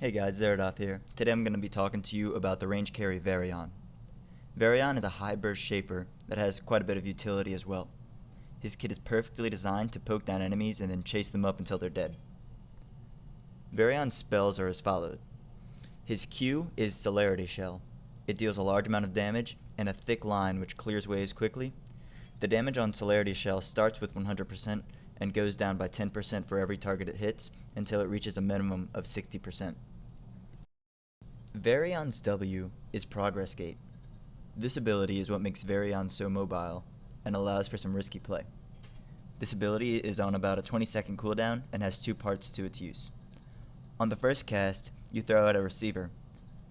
Hey guys, Xaradoth here. Today I'm going to be talking to you about the range carry Varion. Varion is a high burst shaper that has quite a bit of utility as well. His kit is perfectly designed to poke down enemies and then chase them up until they're dead. Varion's spells are as followed. His Q is Celerity Shell. It deals a large amount of damage and a thick line which clears waves quickly. The damage on Celerity Shell starts with 100% and goes down by 10% for every target it hits until it reaches a minimum of 60%. Varion's W is Progress Gate. This ability is what makes Varion so mobile and allows for some risky play. This ability is on about a 20-second cooldown and has two parts to its use. On the first cast, you throw out a receiver.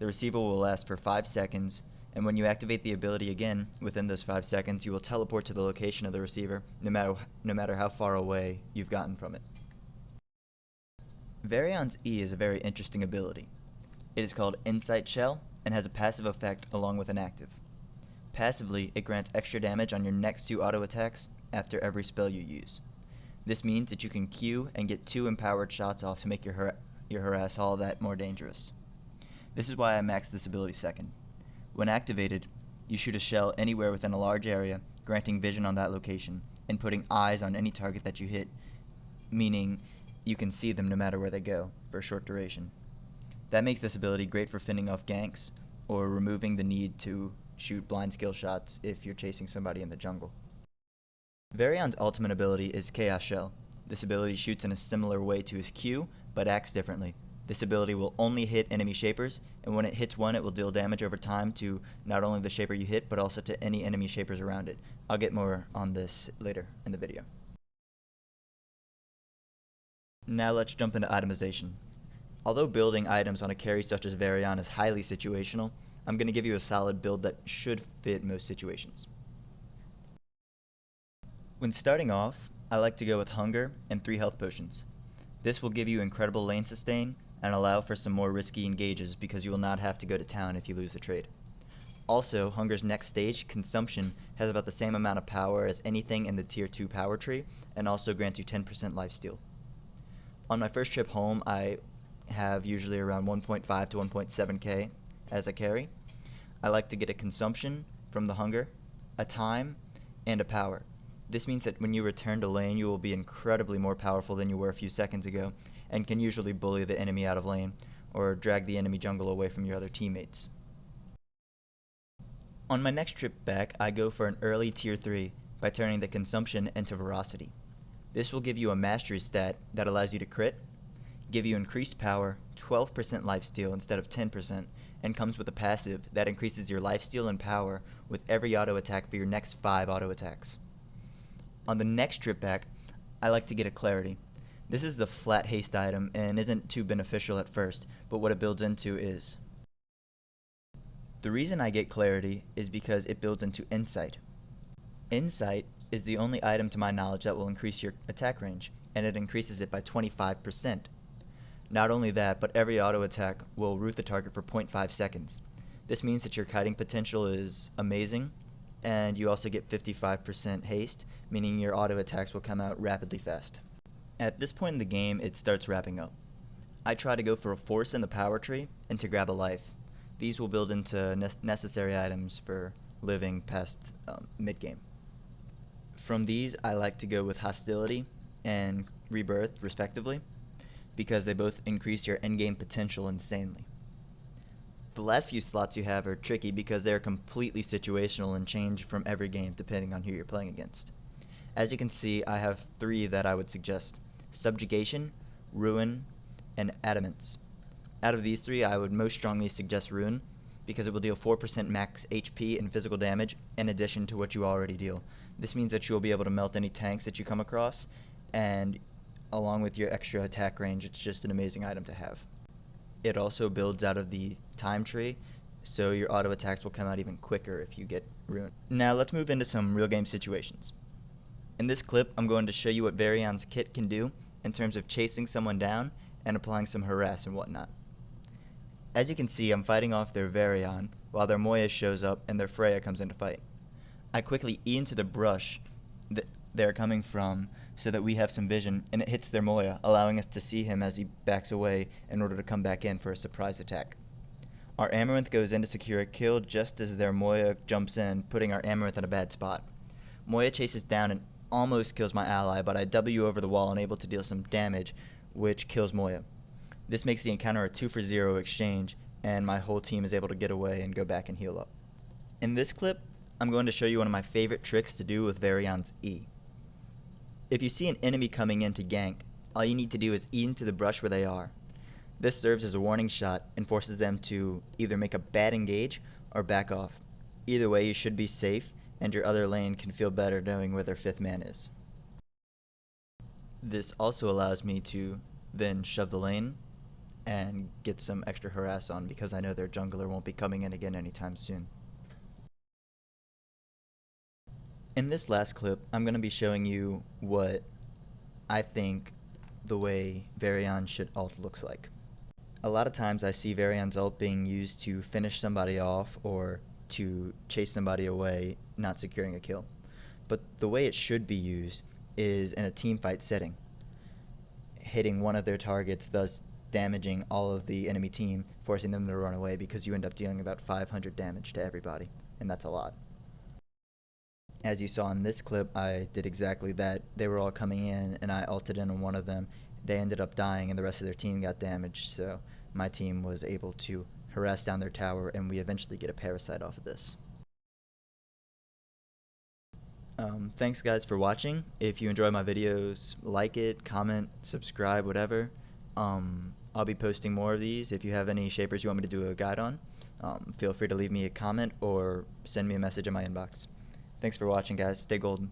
The receiver will last for 5 seconds, and when you activate the ability again, within those 5 seconds, you will teleport to the location of the receiver, no matter how far away you've gotten from it. Varion's E is a very interesting ability. It is called Insight Shell and has a passive effect along with an active. Passively, it grants extra damage on your next 2 auto attacks after every spell you use. This means that you can Q and get 2 empowered shots off to make your harass all that more dangerous. This is why I maxed this ability second. When activated, you shoot a shell anywhere within a large area, granting vision on that location, and putting eyes on any target that you hit, meaning you can see them no matter where they go, for a short duration. That makes this ability great for fending off ganks, or removing the need to shoot blind skill shots if you're chasing somebody in the jungle. Varion's ultimate ability is Chaos Shell. This ability shoots in a similar way to his Q, but acts differently. This ability will only hit enemy shapers, and when it hits one, it will deal damage over time to not only the shaper you hit, but also to any enemy shapers around it. I'll get more on this later in the video. Now let's jump into itemization. Although building items on a carry such as Varion is highly situational, I'm going to give you a solid build that should fit most situations. When starting off, I like to go with Hunger and 3 health potions. This will give you incredible lane sustain and allow for some more risky engages because you will not have to go to town if you lose the trade. Also, Hunger's next stage, Consumption, has about the same amount of power as anything in the tier 2 power tree and also grants you 10% lifesteal. On my first trip home, I have usually around 1.5 to 1.7k as a carry. I like to get a Consumption from the Hunger, a Time, and a Power. This means that when you return to lane, you will be incredibly more powerful than you were a few seconds ago, and can usually bully the enemy out of lane, or drag the enemy jungle away from your other teammates. On my next trip back, I go for an early tier 3 by turning the Consumption into Veracity. This will give you a mastery stat that allows you to crit, give you increased power, 12% lifesteal instead of 10%, and comes with a passive that increases your lifesteal and power with every auto attack for your next 5 auto attacks. On the next trip back, I like to get a Clarity. This is the flat haste item and isn't too beneficial at first, but what it builds into is. The reason I get Clarity is because it builds into Insight. Insight is the only item to my knowledge that will increase your attack range, and it increases it by 25%. Not only that, but every auto attack will root the target for 0.5 seconds. This means that your kiting potential is amazing, and you also get 55% haste, meaning your auto attacks will come out rapidly fast. At this point in the game, it starts wrapping up. I try to go for a Force in the power tree and to grab a life. These will build into necessary items for living past mid-game. From these, I like to go with Hostility and Rebirth, respectively, because they both increase your endgame potential insanely. The last few slots you have are tricky because they are completely situational and change from every game depending on who you're playing against. As you can see, I have 3 that I would suggest: Subjugation, Ruin, and Adamance. Out of these 3, I would most strongly suggest Ruin because it will deal 4% max HP and physical damage in addition to what you already deal. This means that you will be able to melt any tanks that you come across, and along with your extra attack range, it's just an amazing item to have. It also builds out of the time tree, so your auto attacks will come out even quicker if you get Ruined. Now let's move into some real game situations. In this clip, I'm going to show you what Varion's kit can do in terms of chasing someone down and applying some harass and whatnot. As you can see, I'm fighting off their Varion while their Moya shows up and their Freya comes into fight. I quickly E into the brush that they're coming from so that we have some vision, and it hits their Moya, allowing us to see him as he backs away in order to come back in for a surprise attack. Our Amaranth goes in to secure a kill just as their Moya jumps in, putting our Amaranth in a bad spot. Moya chases down and almost kills my ally, but I W over the wall and able to deal some damage, which kills Moya. This makes the encounter a 2-for-0 exchange, and my whole team is able to get away and go back and heal up. In this clip, I'm going to show you one of my favorite tricks to do with Varion's E. If you see an enemy coming in to gank, all you need to do is eat into the brush where they are. This serves as a warning shot and forces them to either make a bad engage or back off. Either way, you should be safe, and your other lane can feel better knowing where their 5th man is. This also allows me to then shove the lane and get some extra harass on because I know their jungler won't be coming in again anytime soon. In this last clip, I'm going to be showing you what I think the way Varion should ult looks like. A lot of times I see Varion's ult being used to finish somebody off or to chase somebody away, not securing a kill. But the way it should be used is in a teamfight setting, hitting one of their targets, thus damaging all of the enemy team, forcing them to run away because you end up dealing about 500 damage to everybody, and that's a lot. As you saw in this clip, I did exactly that. They were all coming in, and I ulted in on one of them. They ended up dying, and the rest of their team got damaged, so my team was able to harass down their tower, and we eventually get a parasite off of this. Thanks guys for watching. If you enjoy my videos, like it, comment, subscribe, whatever. I'll be posting more of these. If you have any shapers you want me to do a guide on, feel free to leave me a comment or send me a message in my inbox. Thanks for watching, guys. Stay golden.